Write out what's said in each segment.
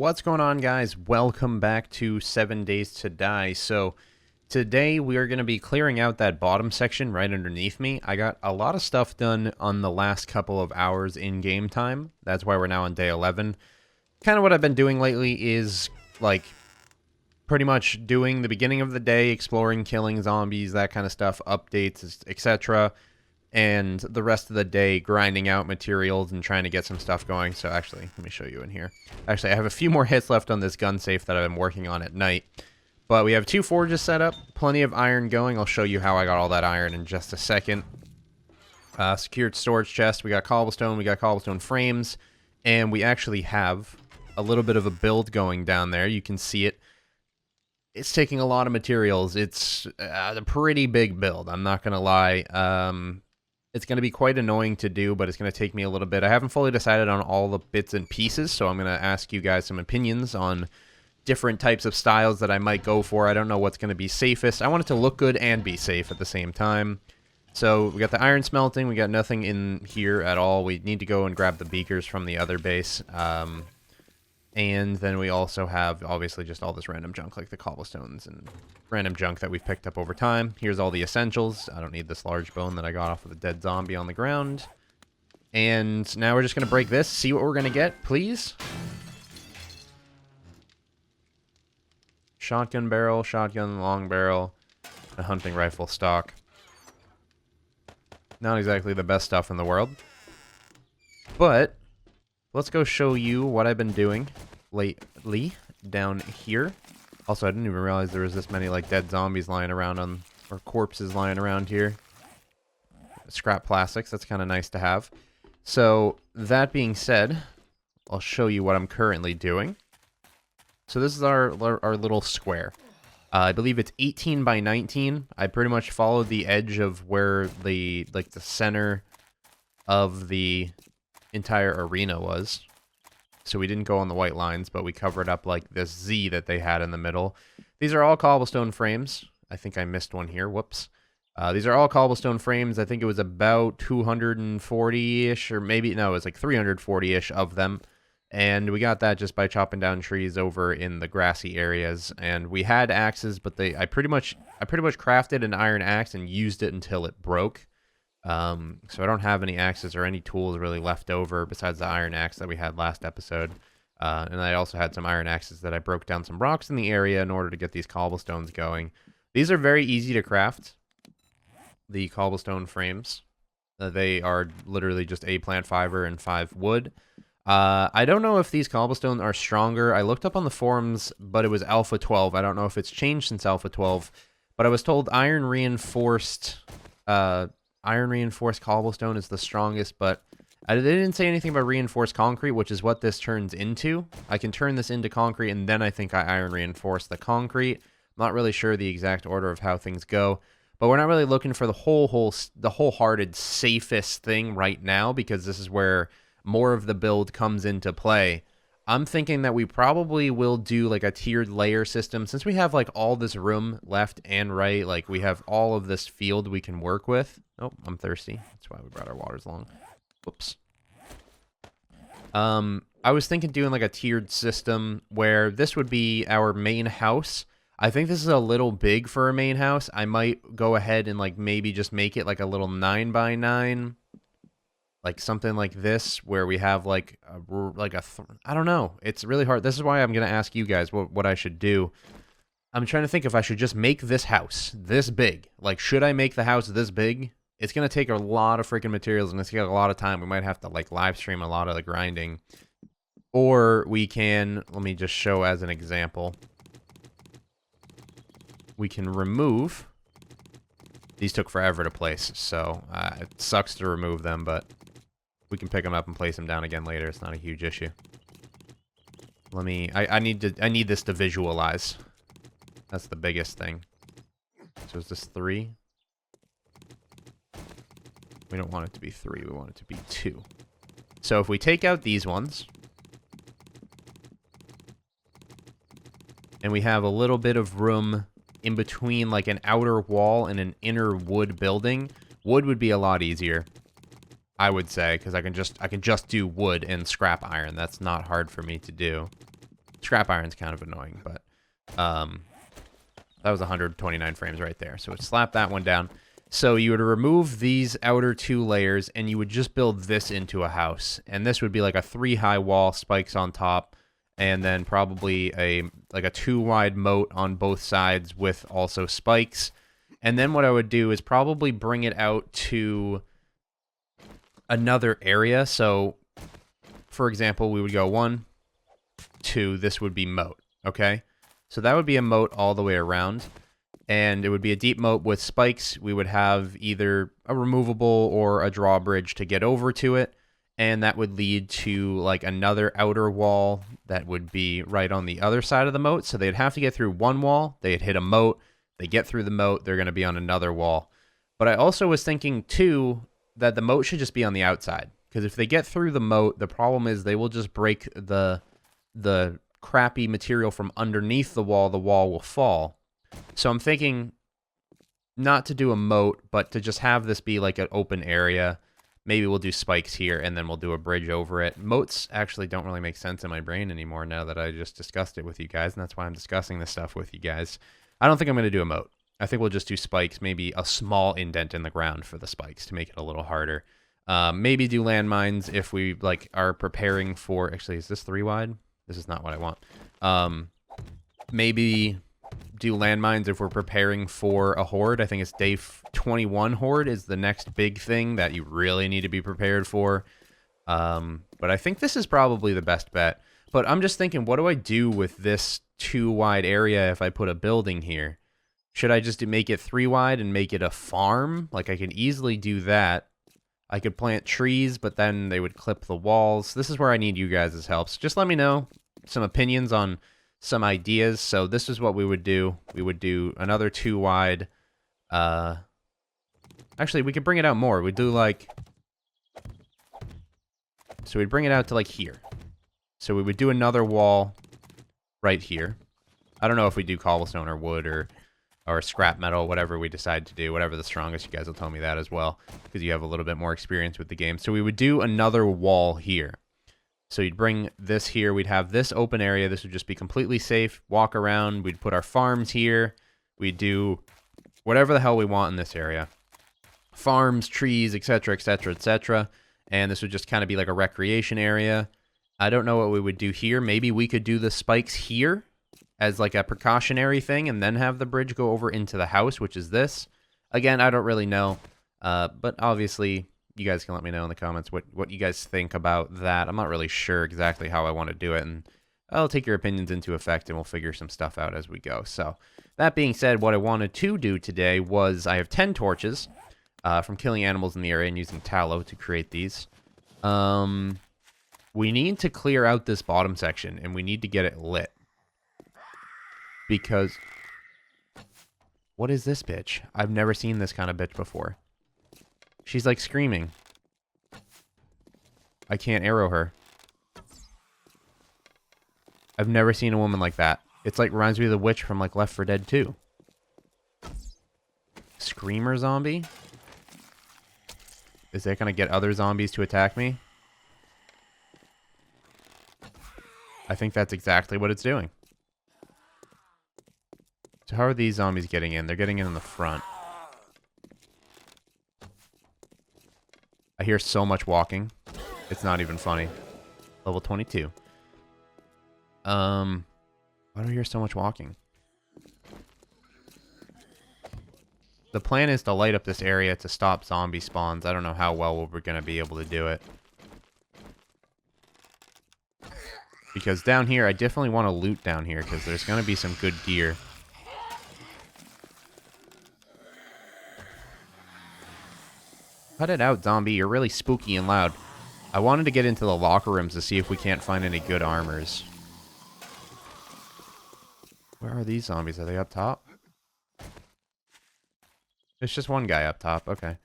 What's going on, guys? Welcome back to 7 Days to Die. So today we are going to be clearing out that bottom section right underneath me. I got a lot of stuff done on the last couple of hours in game time. That's why we're now on day 11. Kind of what I've been doing lately is like pretty much doing the beginning of the day, exploring, killing zombies, that kind of stuff, updates, etc. And the rest of the day grinding out materials and trying to get some stuff going. So actually, let me show you in here. Actually, I have a few more hits left on this gun safe that I've been working on at night. But we have 2 forges set up, plenty of iron going. I'll show you how I got all that iron in just a second. Secured storage chest. We got cobblestone frames, and we actually have a little bit of a build going down there. You can see it. It's taking a lot of materials. It's a pretty big build, I'm not going to lie. It's going to be quite annoying to do, but it's going to take me a little bit. I haven't fully decided on all the bits and pieces, so I'm going to ask you guys some opinions on different types of styles that I might go for. I don't know what's going to be safest. I want it to look good and be safe at the same time. So we got the iron smelting. We got nothing in here at all. We need to go and grab the beakers from the other base. And then we also have, obviously, just all this random junk, like the cobblestones and random junk that we've picked up over time. Here's all the essentials. I don't need this large bone that I got off of a dead zombie on the ground. And now we're just going to break this, see what we're going to get, please. Shotgun barrel, shotgun long barrel, a hunting rifle stock. Not exactly the best stuff in the world. But let's go show you what I've been doing lately down here. Also, I didn't even realize there was this many like dead zombies lying around or corpses lying around here. Scrap plastics, that's kind of nice to have. So that being said, I'll show you what I'm currently doing. So this is our little square. I believe it's 18 by 19. I pretty much followed the edge of where the center of the entire arena was. So we didn't go on the white lines, but we covered up like this Z that they had in the middle. These are all cobblestone frames. I think I missed one here. Whoops. These are all cobblestone frames. I think it was about 240-ish, or maybe, no, it was like 340-ish of them. And we got that just by chopping down trees over in the grassy areas. And we had axes, but I pretty much crafted an iron axe and used it until it broke. So I don't have any axes or any tools really left over besides the iron axe that we had last episode. And I also had some iron axes that I broke down some rocks in the area in order to get these cobblestones going. These are very easy to craft, the cobblestone frames. They are literally just a plant fiber and 5 wood. I don't know if these cobblestone are stronger. I looked up on the forums, but it was Alpha 12. I don't know if it's changed since Alpha 12, but I was told iron reinforced cobblestone is the strongest, but they didn't say anything about reinforced concrete, which is what this turns into. I can turn this into concrete, and then I think I iron reinforce the concrete. I'm not really sure the exact order of how things go, but we're not really looking for the wholehearted safest thing right now, because this is where more of the build comes into play. I'm thinking that we probably will do like a tiered layer system, since we have like all this room left and right. Like we have all of this field we can work with. Oh, I'm thirsty. That's why we brought our waters along. Whoops. I was thinking doing like a tiered system where this would be our main house. I think this is a little big for a main house. I might go ahead and like maybe just make it like a little 9 by 9. Like something like this, where we have like I don't know. It's really hard. This is why I'm going to ask you guys what I should do. I'm trying to think if I should just make this house this big. Like, should I make the house this big? It's going to take a lot of freaking materials, and it's going to take a lot of time. We might have to like live stream a lot of the grinding. Or we can, let me just show as an example. We can remove. These took forever to place, so it sucks to remove them, but we can pick them up and place them down again later. It's not a huge issue. Let me, I need this to visualize. That's the biggest thing. So is this 3? We don't want it to be 3, we want it to be 2. So if we take out these ones, and we have a little bit of room in between like an outer wall and an inner wood building, wood would be a lot easier. I would say, because I can just do wood and scrap iron. That's not hard for me to do. Scrap iron's kind of annoying, but that was 129 frames right there. So slap that one down. So you would remove these outer 2 layers, and you would just build this into a house. And this would be like a 3-high wall, spikes on top, and then probably a 2-wide moat on both sides with also spikes. And then what I would do is probably bring it out to another area. So, for example, we would go 1, 2, this would be moat, okay? So that would be a moat all the way around, and it would be a deep moat with spikes. We would have either a removable or a drawbridge to get over to it, and that would lead to like another outer wall that would be right on the other side of the moat. So they'd have to get through one wall, they'd hit a moat, they get through the moat, they're going to be on another wall. But I also was thinking too that the moat should just be on the outside, because if they get through the moat, the problem is they will just break the crappy material from underneath the wall will fall. So I'm thinking not to do a moat, but to just have this be like an open area. Maybe we'll do spikes here, and then we'll do a bridge over it. Moats actually don't really make sense in my brain anymore now that I just discussed it with you guys, and that's why I'm discussing this stuff with you guys. I don't think I'm going to do a moat. I think we'll just do spikes, maybe a small indent in the ground for the spikes to make it a little harder. Maybe do landmines if we like are preparing for... Actually, is this 3 wide? This is not what I want. Maybe do landmines if we're preparing for a horde. I think it's day 21 horde is the next big thing that you really need to be prepared for. But I think this is probably the best bet. But I'm just thinking, what do I do with this 2 wide area if I put a building here? Should I just make it 3 wide and make it a farm? Like, I can easily do that. I could plant trees, but then they would clip the walls. This is where I need you guys' help. So just let me know some opinions on some ideas. So this is what we would do. We would do another 2 wide. Actually, we could bring it out more. We'd do like... So we'd bring it out to like here. So we would do another wall right here. I don't know if we do cobblestone or wood or scrap metal, whatever we decide to do, whatever the strongest. You guys will tell me that as well, because you have a little bit more experience with the game. So we would do another wall here. So you'd bring this here. We'd have this open area. This would just be completely safe. Walk around. We'd put our farms here. We'd do whatever the hell we want in this area. Farms, trees, etc., etc., etc. And this would just kind of be like a recreation area. I don't know what we would do here. Maybe we could do the spikes here as like a precautionary thing, and then have the bridge go over into the house, which is this. Again, I don't really know, but obviously you guys can let me know in the comments what you guys think about that. I'm not really sure exactly how I want to do it, and I'll take your opinions into effect, and we'll figure some stuff out as we go. So that being said, what I wanted to do today was I have 10 torches from killing animals in the area and using tallow to create these. We need to clear out this bottom section, and we need to get it lit. Because... What is this bitch? I've never seen this kind of bitch before. She's like screaming. I can't arrow her. I've never seen a woman like that. It's like reminds me of the witch from like Left 4 Dead 2. Screamer zombie? Is that gonna get other zombies to attack me? I think that's exactly what it's doing. So how are these zombies getting in? They're getting in the front. I hear so much walking. It's not even funny. Level 22. Why do I hear so much walking? The plan is to light up this area to stop zombie spawns. I don't know how well we're going to be able to do it. Because down here, I definitely want to loot down here, because there's going to be some good gear. Cut it out, zombie. You're really spooky and loud. I wanted to get into the locker rooms to see if we can't find any good armors. Where are these zombies? Are they up top? There's just one guy up top. Okay.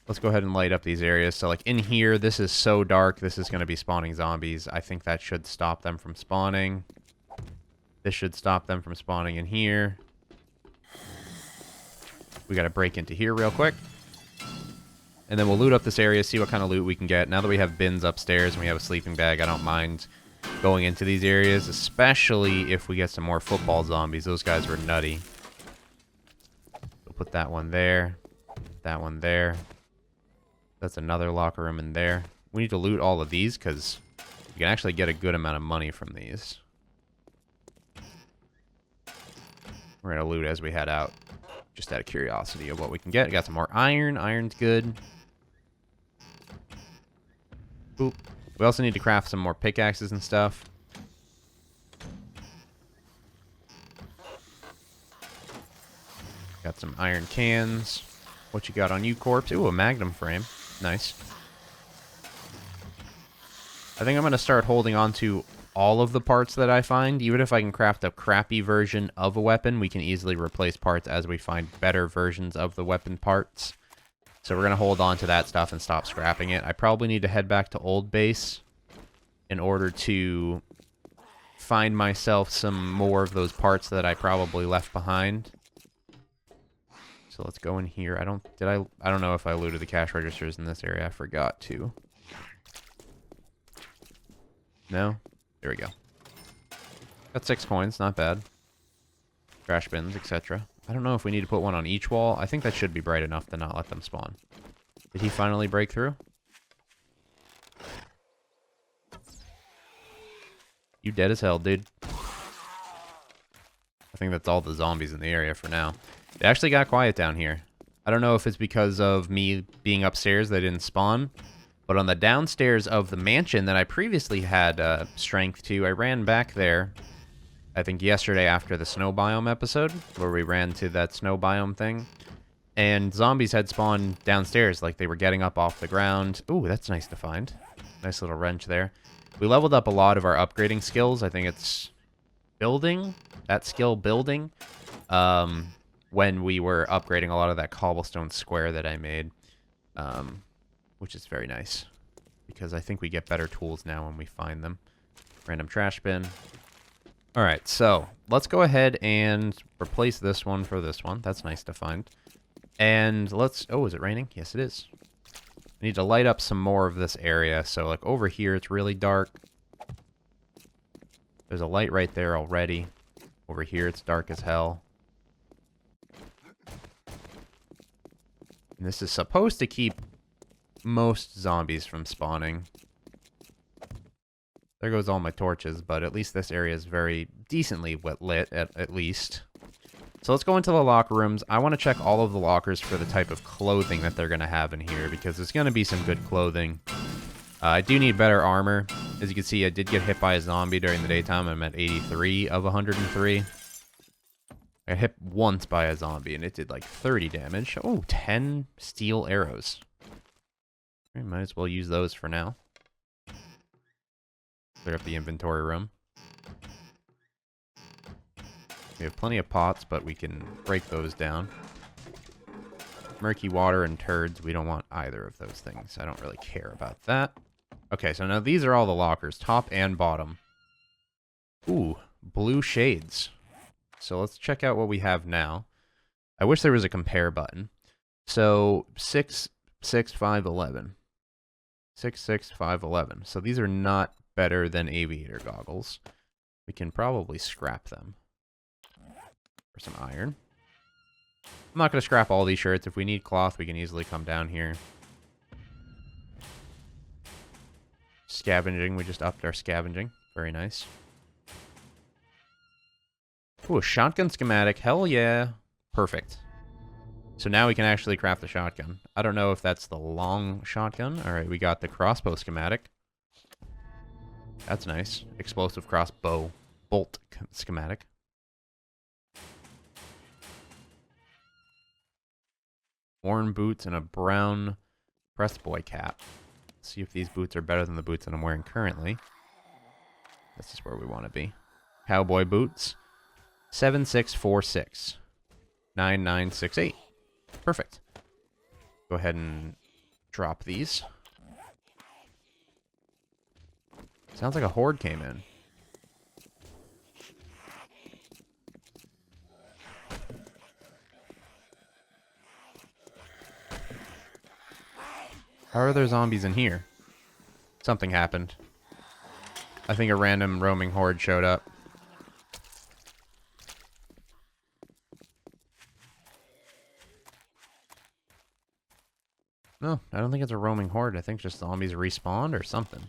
Let's go ahead and light up these areas. So, like, in here, this is so dark. This is going to be spawning zombies. I think that should stop them from spawning. This should stop them from spawning in here. We got to break into here real quick. And then we'll loot up this area, see what kind of loot we can get. Now that we have bins upstairs and we have a sleeping bag, I don't mind going into these areas, especially if we get some more football zombies. Those guys were nutty. We'll put that one there. That one there. That's another locker room in there. We need to loot all of these because you can actually get a good amount of money from these. We're going to loot as we head out. Just out of curiosity of what we can get. Got some more iron. Iron's good. Boop. We also need to craft some more pickaxes and stuff. Got some iron cans. What you got on you, corpse? Ooh, a magnum frame. Nice. I think I'm going to start holding on to all of the parts that I find. Even if I can craft a crappy version of a weapon, we can easily replace parts as we find better versions of the weapon parts. So we're going to hold on to that stuff and stop scrapping it. I probably need to head back to Old Base in order to find myself some more of those parts that I probably left behind. So let's go in here. I don't know if I looted the cash registers in this area. I forgot to. No? There we go. Got 6 coins, not bad. Trash bins, etc. I don't know if we need to put one on each wall. I think that should be bright enough to not let them spawn. Did he finally break through? You dead as hell, dude. I think that's all the zombies in the area for now. It actually got quiet down here. I don't know if it's because of me being upstairs they didn't spawn. But on the downstairs of the mansion that I previously had strength to, I ran back there, I think yesterday after the snow biome episode, where we ran to that snow biome thing. And zombies had spawned downstairs, like they were getting up off the ground. Ooh, that's nice to find. Nice little wrench there. We leveled up a lot of our upgrading skills. I think it's building, that skill building, when we were upgrading a lot of that cobblestone square that I made. Which is very nice, because I think we get better tools now when we find them. Random trash bin. All right, so let's go ahead and replace this one for this one. That's nice to find. And let's... Oh, is it raining? Yes, it is. I need to light up some more of this area. So, like, over here, it's really dark. There's a light right there already. Over here, it's dark as hell. And this is supposed to keep most zombies from spawning. There goes all my torches, but at least this area is very decently lit, at least. So let's go into the locker rooms. I want to check all of the lockers for the type of clothing that they're going to have in here, because there's going to be some good clothing. I do need better armor. As you can see, I did get hit by a zombie during the daytime. I'm at 83 of 103. I got hit once by a zombie, and it did like 30 damage. Oh, 10 steel arrows. I might as well use those for now. Clear up the inventory room. We have plenty of pots, but we can break those down. Murky water and turds, we don't want either of those things. I don't really care about that. Okay, so now these are all the lockers, top and bottom. Ooh, blue shades. So let's check out what we have now. I wish there was a compare button. So 6, 6, 5, 11. 6, 6, 5, 11. So these are not better than aviator goggles. We can probably scrap them. For some iron. I'm not going to scrap all these shirts. If we need cloth, we can easily come down here. Scavenging. We just upped our scavenging. Very nice. Ooh, a shotgun schematic. Hell yeah. Perfect. So now we can actually craft the shotgun. I don't know if that's the long shotgun. All right, we got the crossbow schematic. That's nice. Explosive crossbow bolt schematic. Worn boots and a brown pressed boy cap. Let's see if these boots are better than the boots that I'm wearing currently. This is where we want to be. Cowboy boots. 7646. 9968. Perfect. Go ahead and drop these. Sounds like a horde came in. How are there zombies in here? Something happened. I think a random roaming horde showed up. No, I don't think it's a roaming horde. I think just zombies respawned or something.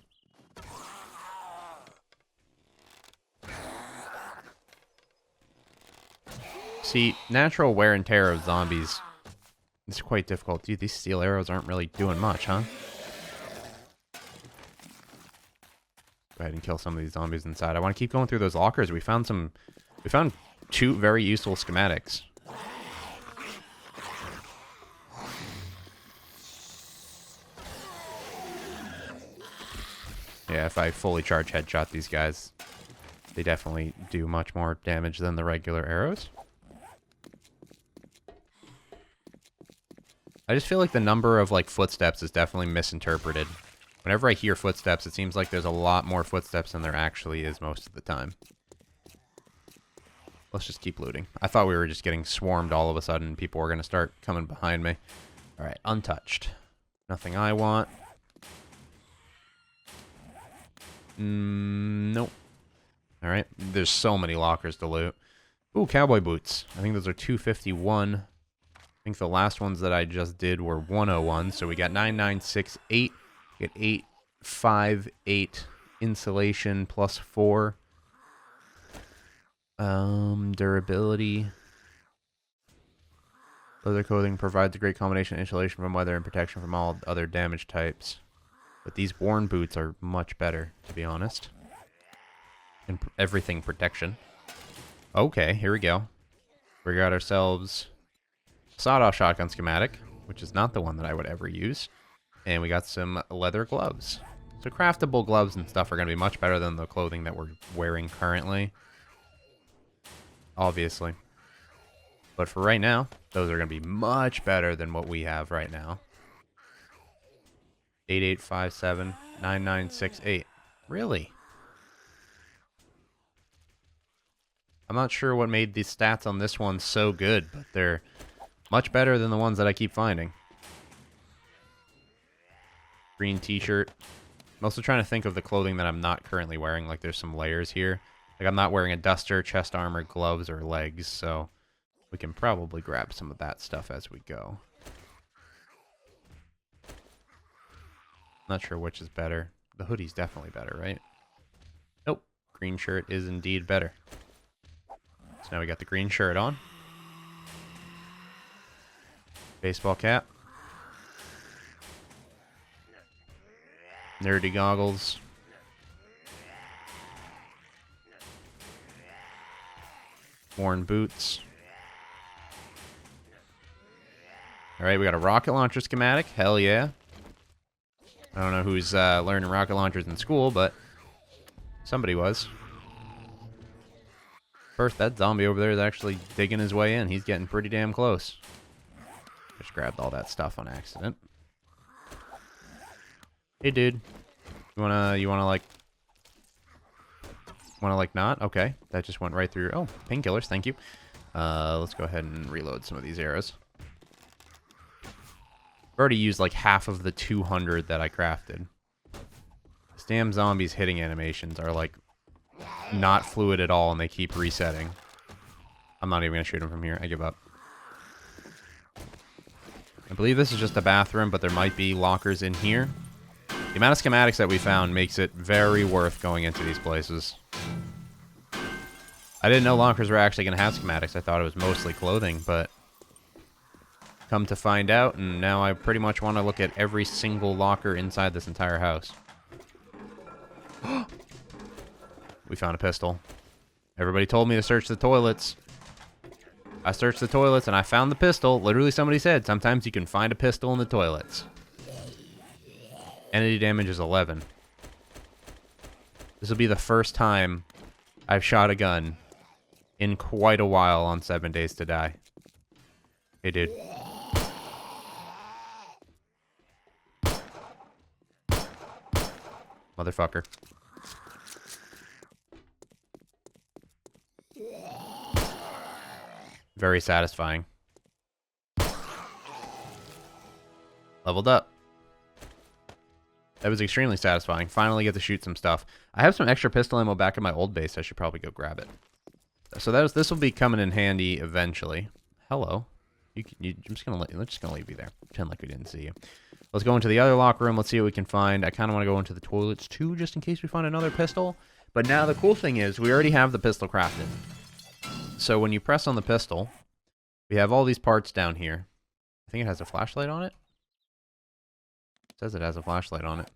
See, natural wear and tear of zombies is quite difficult. Dude, these steel arrows aren't really doing much, huh? Go ahead and kill some of these zombies inside. I want to keep going through those lockers. We found 2 very useful schematics. Yeah, if I fully charge headshot these guys, they definitely do much more damage than the regular arrows. I just feel like the number of, like, footsteps is definitely misinterpreted. Whenever I hear footsteps, it seems like there's a lot more footsteps than there actually is most of the time. Let's just keep looting. I thought we were just getting swarmed all of a sudden. People were going to start coming behind me. Alright, untouched. Nothing I want. Nope. Alright, there's so many lockers to loot. Ooh, cowboy boots. I think those are 251. I think the last ones that I just did were 101. So we got 9968. We get 858 insulation plus 4. Durability. Leather clothing provides a great combination of insulation from weather and protection from all other damage types. But these worn boots are much better, to be honest. And everything protection. Okay, here we go. We got ourselves sawed-off shotgun schematic, which is not the one that I would ever use. And we got some leather gloves. So craftable gloves and stuff are going to be much better than the clothing that we're wearing currently. Obviously. But for right now, those are going to be much better than what we have right now. 8857 9968. Really? I'm not sure what made these stats on this one so good, but they're much better than the ones that I keep finding. Green t-shirt. I'm also trying to think of the clothing that I'm not currently wearing. Like, there's some layers here. Like, I'm not wearing a duster, chest armor, gloves, or legs, so we can probably grab some of that stuff as we go. Not sure which is better. The hoodie's definitely better, right? Nope. Green shirt is indeed better. So now we got the green shirt on. Baseball cap. Nerdy goggles. Worn boots. Alright, we got a rocket launcher schematic. Hell yeah. I don't know who's learning rocket launchers in school, but somebody was. First, that zombie over there is actually digging his way in. He's getting pretty damn close. Just grabbed all that stuff on accident. Hey, dude. You wanna like not? Okay. That just went right through. Oh, painkillers, thank you. Let's go ahead and reload some of these arrows. I've already used like half of the 200 that I crafted. These damn zombies hitting animations are like not fluid at all, and they keep resetting. I'm not even gonna shoot them from here. I give up. I believe this is just a bathroom, but there might be lockers in here. The amount of schematics that we found makes it very worth going into these places. I didn't know lockers were actually going to have schematics. I thought it was mostly clothing, but come to find out, and now I pretty much want to look at every single locker inside this entire house. We found a pistol. Everybody told me to search the toilets. I searched the toilets, and I found the pistol. Literally, somebody said, sometimes you can find a pistol in the toilets. Entity damage is 11. This will be the first time I've shot a gun in quite a while on 7 Days to Die. Hey, dude. Motherfucker. Very satisfying. Leveled up. That was extremely satisfying. Finally get to shoot some stuff. I have some extra pistol ammo back at my old base. I should probably go grab it. So this will be coming in handy eventually. Hello. I'm just gonna leave you there. Pretend like we didn't see you. Let's go into the other locker room. Let's see what we can find. I kind of want to go into the toilets too, just in case we find another pistol. But now the cool thing is we already have the pistol crafted. So when you press on the pistol, we have all these parts down here. I think it has a flashlight on it. It says it has a flashlight on it.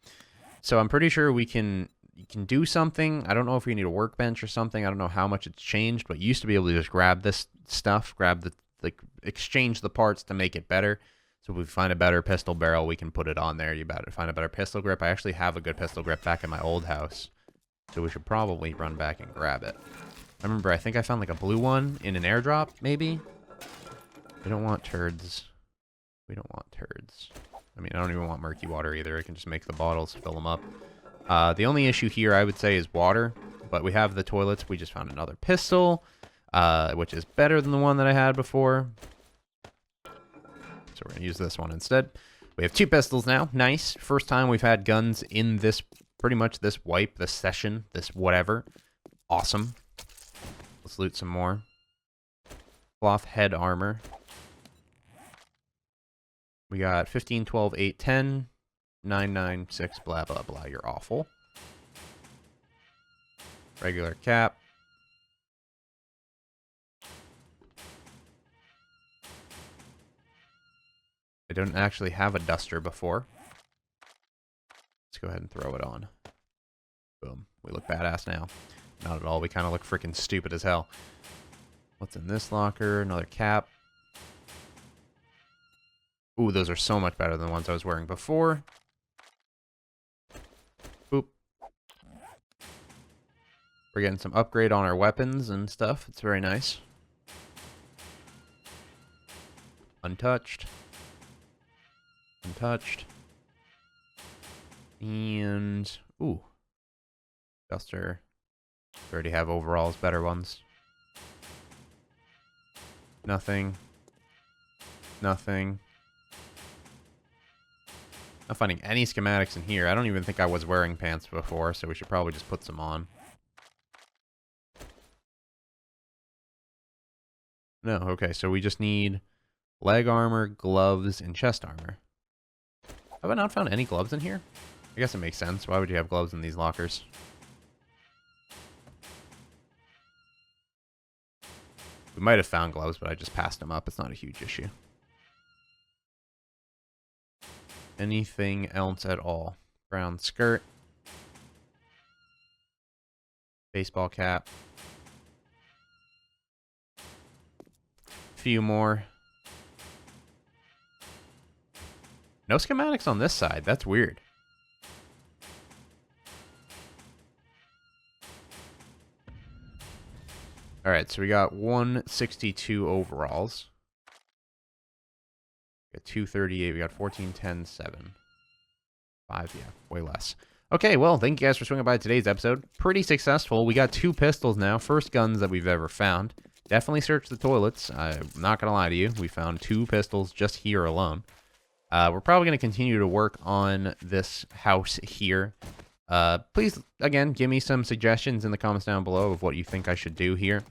So I'm pretty sure you can do something. I don't know if you need a workbench or something. I don't know how much it's changed, but you used to be able to just grab this stuff, exchange the parts to make it better. So if we find a better pistol barrel, we can put it on there. You better find a better pistol grip. I actually have a good pistol grip back in my old house, so we should probably run back and grab it. I remember, I think I found like a blue one in an airdrop, maybe? We don't want turds. We don't want turds. I mean, I don't even want murky water either. I can just make the bottles, fill them up. The only issue here, I would say, is water. But we have the toilets. We just found another pistol, which is better than the one that I had before. So we're going to use this one instead. We have 2 pistols now. Nice. First time we've had guns in this, pretty much this wipe, this session, this whatever. Awesome. Let's loot some more. Cloth head armor. We got 15, 12, 8, 10, 9, 9, 6, blah, blah, blah. You're awful. Regular cap. I don't actually have a duster before. Let's go ahead and throw it on. Boom. We look badass now. Not at all. We kind of look freaking stupid as hell. What's in this locker? Another cap. Ooh, those are so much better than the ones I was wearing before. Boop. We're getting some upgrade on our weapons and stuff. It's very nice. Untouched. Untouched. And... ooh. Duster. We already have overalls, better ones. Nothing. Nothing. Not finding any schematics in here. I don't even think I was wearing pants before, so we should probably just put some on. No, okay, so we just need leg armor, gloves, and chest armor. Have I not found any gloves in here? I guess it makes sense. Why would you have gloves in these lockers? We might have found gloves, but I just passed them up. It's not a huge issue. Anything else at all? Brown skirt. Baseball cap. Few more. No schematics on this side. That's weird. Alright, so we got 162 overalls. We got 238. We got 14, 10, 7. 5, yeah, way less. Okay, well, thank you guys for swinging by today's episode. Pretty successful. We got 2 pistols now. First guns that we've ever found. Definitely search the toilets. I'm not going to lie to you. We found 2 pistols just here alone. We're probably going to continue to work on this house here. Please, again, give me some suggestions in the comments down below of what you think I should do here.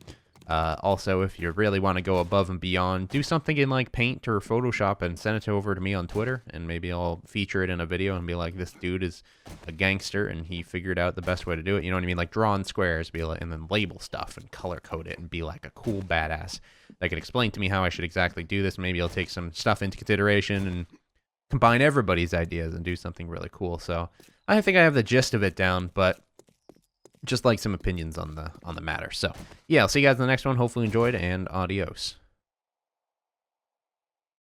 Also, if you really want to go above and beyond, do something in like Paint or Photoshop and send it over to me on Twitter, and maybe I'll feature it in a video and be like, this dude is a gangster and he figured out the best way to do it. You know what I mean? Like draw on squares, be like, and then label stuff and color code it and be like a cool badass that can explain to me how I should exactly do this. Maybe I'll take some stuff into consideration and combine everybody's ideas and do something really cool. So I think I have the gist of it down, but just like some opinions on the matter. So yeah, I'll see you guys in the next one. Hopefully you enjoyed, and adios.